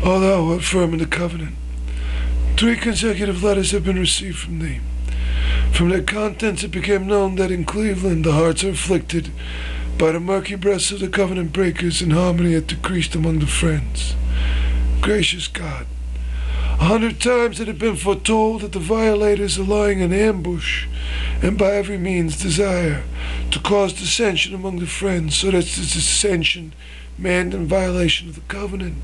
O thou who art firm in the covenant, 3 consecutive letters have been received from thee. From their contents it became known that in Cleveland the hearts are afflicted by the murky breaths of the covenant breakers, and harmony hath decreased among the friends. Gracious God, 100 times it had been foretold that the violators are lying in ambush, and by every means desire to cause dissension among the friends, so that this dissension may end in violation of the covenant.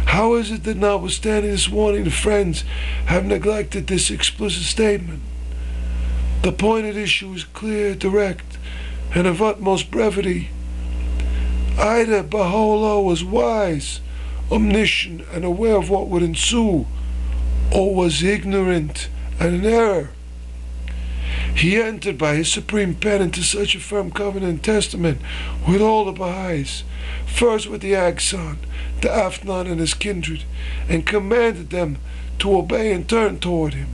How is it that notwithstanding this warning, the friends have neglected this explicit statement? The point at issue is clear, direct, and of utmost brevity. Either Baha'u'llah was wise, omniscient, and aware of what would ensue, or was ignorant and in error. He entered by his supreme pen into such a firm covenant and testament with all the Baha'is, first with the Agson, the Afnan and his kindred, and commanded them to obey and turn toward him.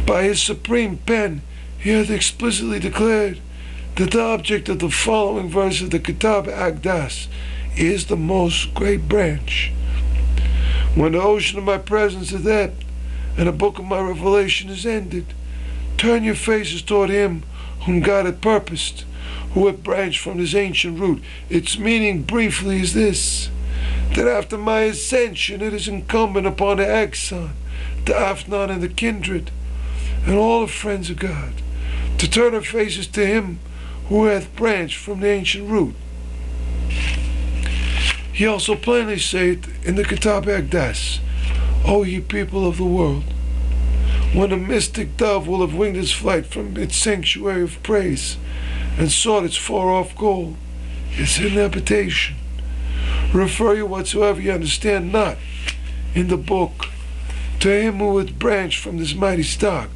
By his supreme pen he hath explicitly declared that the object of the following verse of the Kitab Agdas is the most great branch. When the ocean of my presence is ebbed, and the book of my revelation is ended, turn your faces toward him whom God had purposed, who had branched from this ancient root. Its meaning briefly is this, that after my ascension it is incumbent upon the Agson, the Afnan and the kindred, and all the friends of God, to turn their faces to him who hath branched from the ancient root. He also plainly saith in the Kitab Agdas, O ye people of the world, when the mystic dove will have winged its flight from its sanctuary of praise and sought its far-off goal, its hidden habitation, refer you whatsoever you understand not in the book to him who hath branched from this mighty stock.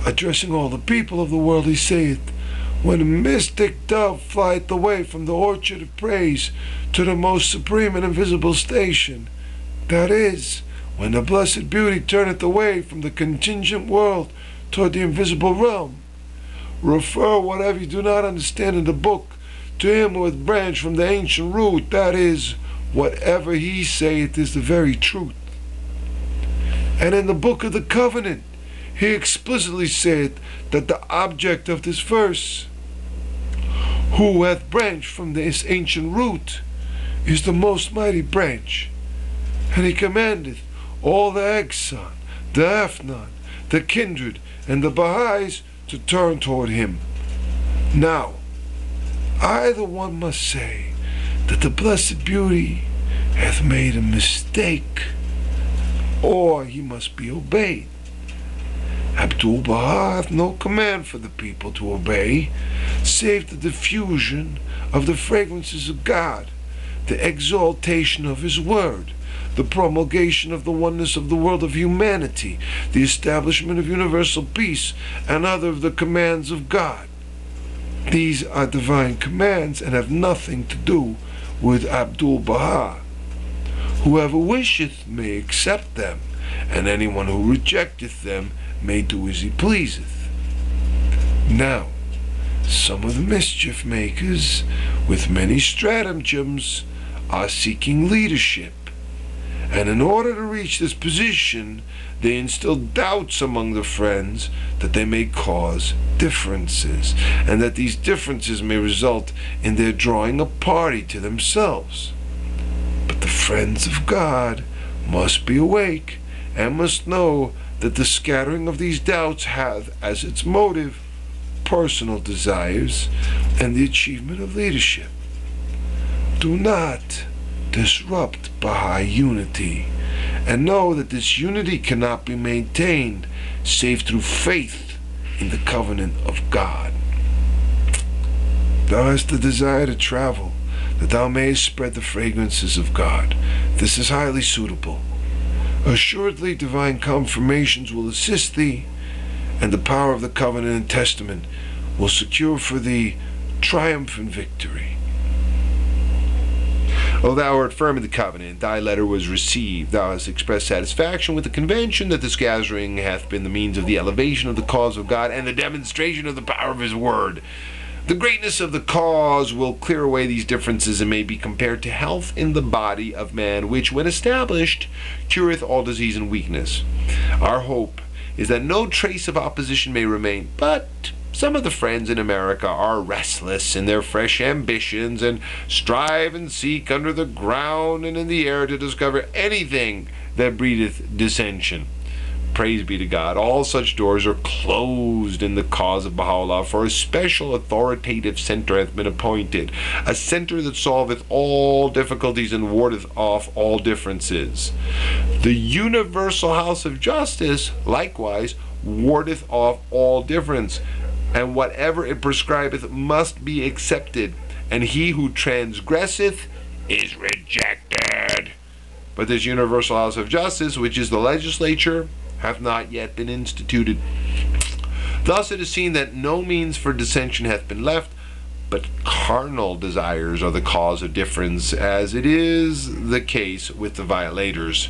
Addressing all the people of the world, he saith, when the mystic dove flieth away from the orchard of praise to the most supreme and invisible station, that is, when the blessed beauty turneth away from the contingent world toward the invisible realm, refer whatever you do not understand in the book to him who hath branched from the ancient root, that is, whatever he saith is the very truth. And in the book of the covenant, he explicitly said that the object of this verse, who hath branched from this ancient root, is the most mighty branch. And he commandeth all the Agson, the Afnan, the kindred, and the Baha'is to turn toward him. Now, either one must say that the blessed beauty hath made a mistake, or he must be obeyed. Abdu'l-Baha hath no command for the people to obey, save the diffusion of the fragrances of God, the exaltation of his word, the promulgation of the oneness of the world of humanity, the establishment of universal peace, and other of the commands of God. These are divine commands and have nothing to do with Abdu'l-Baha. Whoever wisheth may accept them, and anyone who rejecteth them may do as he pleaseth. Now, some of the mischief makers, with many stratagems, are seeking leadership, and in order to reach this position, they instill doubts among the friends that they may cause differences, and that these differences may result in their drawing a party to themselves. But the friends of God must be awake and must know that the scattering of these doubts hath as its motive personal desires and the achievement of leadership. Do not disrupt Baha'i unity, and know that this unity cannot be maintained save through faith in the covenant of God. Thou hast the desire to travel, that thou mayest spread the fragrances of God. This is highly suitable. Assuredly, divine confirmations will assist thee, and the power of the covenant and testament will secure for thee triumphant victory. O thou art firm in the covenant, thy letter was received. Thou hast expressed satisfaction with the convention that this gathering hath been the means of the elevation of the cause of God and the demonstration of the power of his word. The greatness of the cause will clear away these differences and may be compared to health in the body of man, which, when established, cureth all disease and weakness. Our hope is that no trace of opposition may remain, but some of the friends in America are restless in their fresh ambitions and strive and seek under the ground and in the air to discover anything that breedeth dissension. Praise be to God. All such doors are closed in the cause of Baha'u'llah, for a special authoritative center hath been appointed, a center that solveth all difficulties and wardeth off all differences. The universal house of justice likewise wardeth off all difference, and whatever it prescribeth must be accepted, and he who transgresseth is rejected. But this universal house of justice, which is the legislature, hath not yet been instituted. Thus it is seen that no means for dissension hath been left, but carnal desires are the cause of difference, as it is the case with the violators.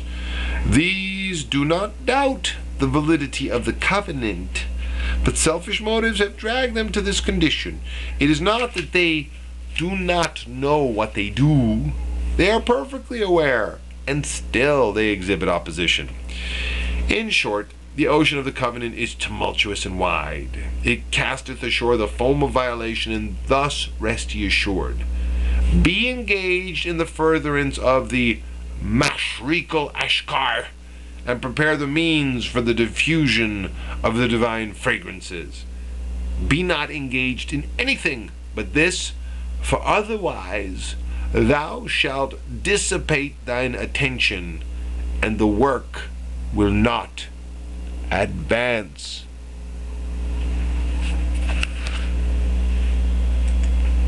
These do not doubt the validity of the covenant, but selfish motives have dragged them to this condition. It is not that they do not know what they do. They are perfectly aware, and still they exhibit opposition. In short, the ocean of the covenant is tumultuous and wide. It casteth ashore the foam of violation, and thus rest ye assured. Be engaged in the furtherance of the Mashrikul Ashkar, and prepare the means for the diffusion of the divine fragrances. Be not engaged in anything but this, for otherwise thou shalt dissipate thine attention, and the work will not advance.